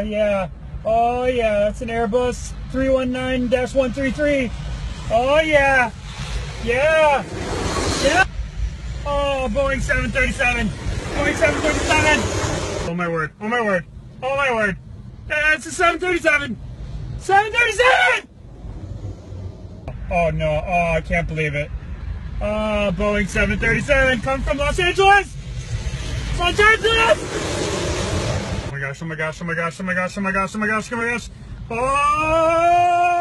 yeah. Oh yeah, that's an Airbus 319-133. Oh yeah. Yeah. Yeah. Oh, Boeing 737. Boeing 737. Oh my word. Oh my word. Oh my word. It's a 737. 737! Oh no. Oh, I can't believe it. Boeing 737 come from Los Angeles. Los Angeles! Oh my gosh, oh my gosh, oh my gosh, oh my gosh, oh my gosh, oh my gosh, oh my gosh. Oh!